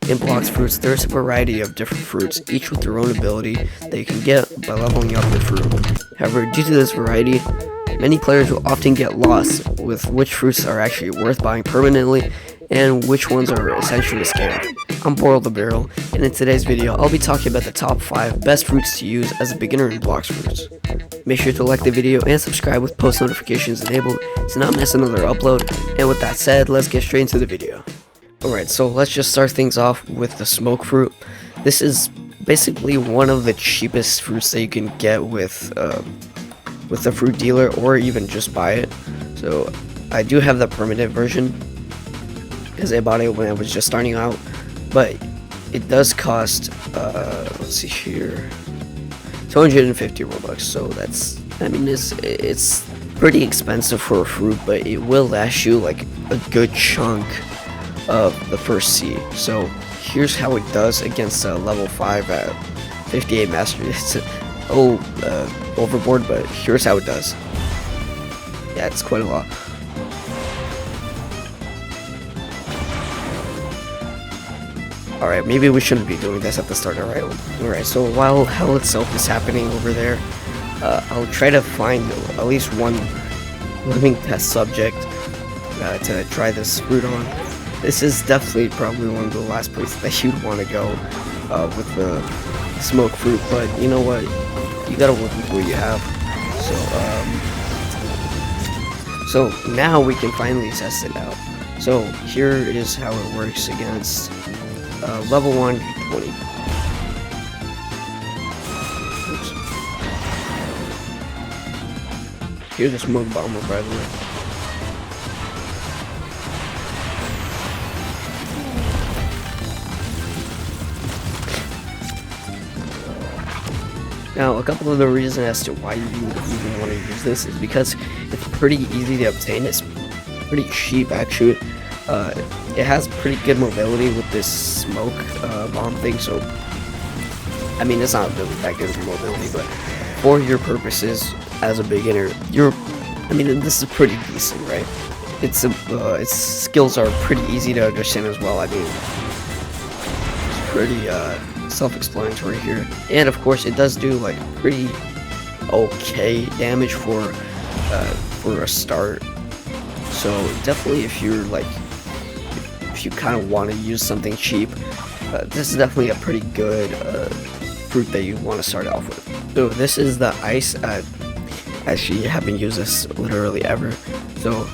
In Blox Fruits, there's a variety of different fruits, each with their own ability that you can get by leveling up your fruit. However, due to this variety, many players will often get lost with which fruits are actually worth buying permanently and which ones are essentially a scam. I'm Boral the Barrel, and in today's video, I'll be talking about the top 5 best fruits to use as a beginner in Blox Fruits. Make sure to like the video and subscribe with post notifications enabled to not miss another upload, and with that said, let's get straight into the video. Alright, so let's just start things off with the smoke fruit. This is basically one of the cheapest fruits that you can get with a fruit dealer, or even just buy it. So I do have the permanent version because I bought it when I was just starting out, but it does cost let's see here, 250 Robux. So that's, I mean, it's pretty expensive for a fruit, but it will last you like a good chunk of the first sea. So here's how it does against level 5 at 58 mastery. It's overboard, but here's how it does. Yeah, it's quite a lot. Alright, maybe we shouldn't be doing this at the start. Alright, so while hell itself is happening over there, I'll try to find at least one living test subject to try this fruit on. This is definitely probably one of the last places that you'd want to go with the smoke fruit, but you know what? You gotta work with what you have. So now we can finally test it out. So here is how it works against level 1 20. Oops. Here's the smoke bomber, by the way. Now, a couple of the reasons as to why you even want to use this is because it's pretty easy to obtain. It's pretty cheap, actually. It has pretty good mobility with this smoke bomb thing, so I mean, it's not really that good for mobility, but for your purposes as a beginner, I mean, this is pretty decent, right? Its skills are pretty easy to understand as well. I mean, it's pretty self-explanatory here, and of course, it does do like pretty okay damage for a start. So definitely, if you kind of want to use something cheap, this is definitely a pretty good fruit that you want to start off with. So this is the ice. Actually, I haven't used this literally ever. So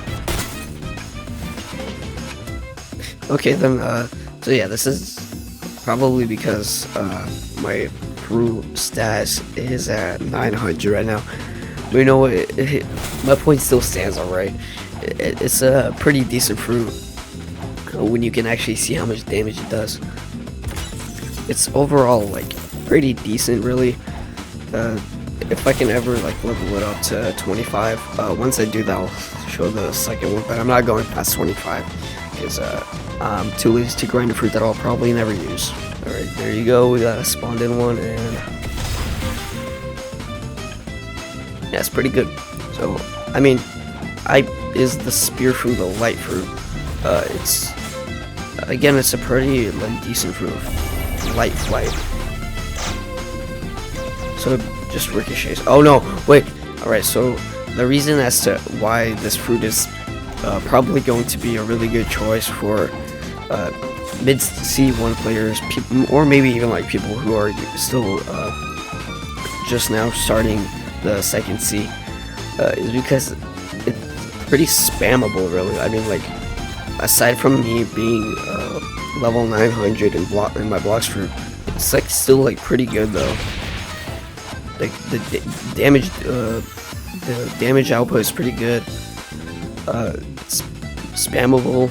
okay, then so yeah, this is probably because my fruit status is at 900 right now. But you know what? My point still stands, alright. It's a pretty decent fruit when you can actually see how much damage it does. It's overall like pretty decent, really. If I can ever like level it up to 25, once I do that, I'll show the second one, but I'm not going past 25 because I'm too lazy to grind a fruit that I'll probably never use. Alright, there you go. We got a spawned in one, and yeah, it's pretty good. So I mean, is the spear fruit the light fruit? It's again, it's a pretty decent fruit, light flight. So it just ricochets. Oh no, wait. Alright, so the reason as to why this fruit is probably going to be a really good choice for mid C1 players, people, or maybe even like people who are still just now starting the second C, is because it's pretty spammable, really. I mean, like, aside from me being level 900 in my Blox Fruit, it's like still like pretty good though. Like the damage output is pretty good. It's spammable.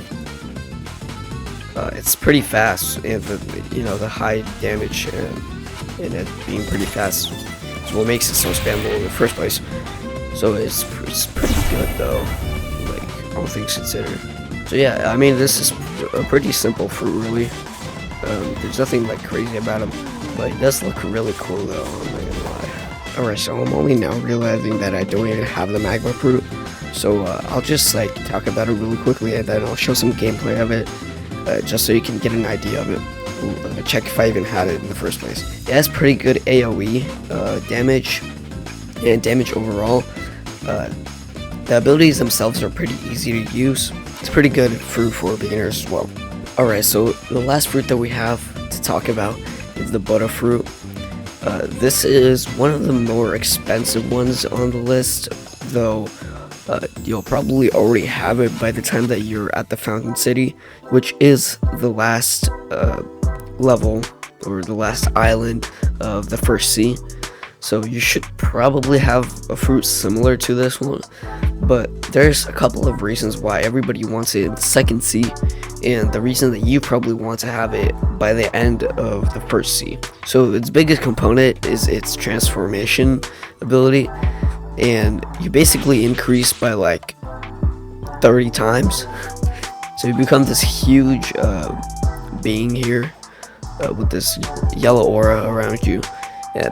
It's pretty fast, and the high damage and it being pretty fast is what makes it so spammable in the first place. So it's pretty good though, like all things considered. So yeah, I mean, this is a pretty simple fruit, really. There's nothing like crazy about him, but it does look really cool though, I'm not gonna lie. Alright, so I'm only now realizing that I don't even have the Magma fruit, so I'll just like talk about it really quickly, and then I'll show some gameplay of it, just so you can get an idea of it. check if I even had it in the first place. It has pretty good AoE damage and damage overall. The abilities themselves are pretty easy to use. It's pretty good fruit for beginners as well. Alright, so the last fruit that we have to talk about is the Blox Fruit. This is one of the more expensive ones on the list, though you'll probably already have it by the time that you're at the Fountain City, which is the last level, or the last island of the first sea. So you should probably have a fruit similar to this one, but there's a couple of reasons why everybody wants it in the second sea, and the reason that you probably want to have it by the end of the first sea. So its biggest component is its transformation ability, and you basically increase by like 30 times. So you become this huge being here with this yellow aura around you.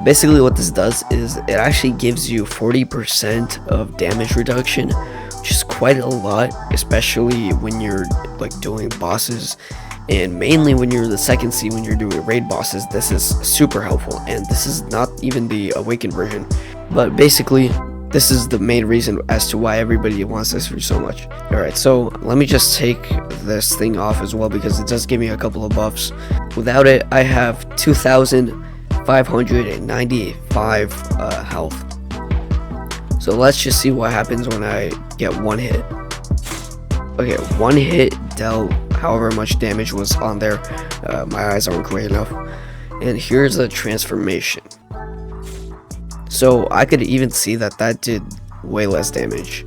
Basically what this does is it actually gives you 40% of damage reduction, which is quite a lot, especially when you're like doing bosses, and mainly when you're in the second sea, when you're doing raid bosses. This is super helpful, and this is not even the awakened version, but basically this is the main reason as to why everybody wants this fruit so much. Alright, so let me just take this thing off as well, because it does give me a couple of buffs. Without it, I have 2,595 health. So let's just see what happens when I get one hit. Okay, one hit dealt however much damage was on there. My eyes aren't great enough. And here's a transformation. So I could even see that did way less damage.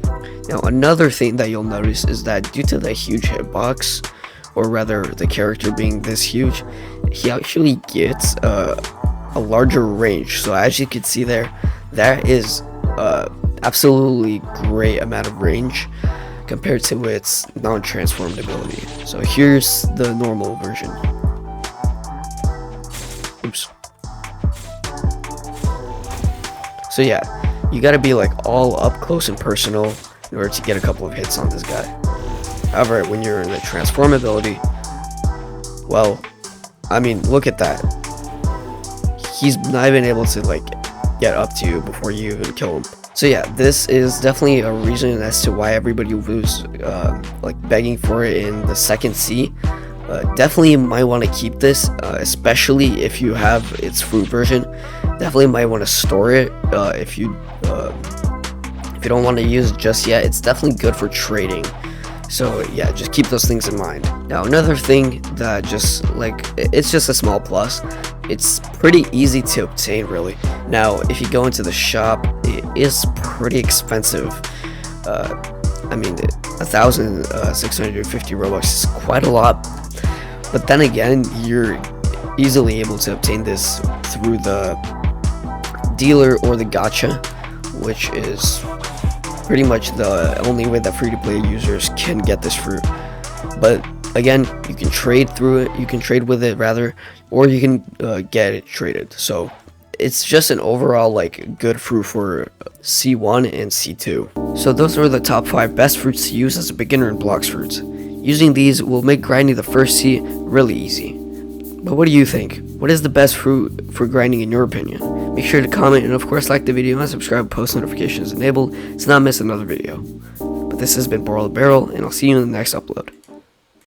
Now another thing that you'll notice is that due to the huge hitbox, or rather the character being this huge, he actually gets a larger range. So as you can see there, that is absolutely great amount of range compared to its non-transformed ability. So here's the normal version. Oops. So yeah, you gotta be like all up close and personal in order to get a couple of hits on this guy. However, when you're in the transform ability, well, I mean, look at that. He's not even able to like get up to you before you even kill him. So yeah, this is definitely a reason as to why everybody was like begging for it in the second sea. Definitely might want to keep this, especially if you have its fruit version. Definitely might want to store it if you don't want to use it just yet. It's definitely good for trading. So yeah, just keep those things in mind. Now another thing that just like, it's just a small plus, it's pretty easy to obtain really. Now if you go into the shop, it is pretty expensive. I mean 1,650 Robux is quite a lot, but then again, you're easily able to obtain this through the dealer or the gacha, which is pretty much the only way that free-to-play users can get this fruit. But again, you can trade through it, you can trade with it rather, or you can get it traded. So it's just an overall like good fruit for C1 and C2. So those are the top 5 best fruits to use as a beginner in Blox Fruits. Using these will make grinding the first sea really easy. But what do you think? What is the best fruit for grinding in your opinion? Make sure to comment, and of course like the video and subscribe, post notifications enabled to not miss another video. But this has been Barrel, and I'll see you in the next upload.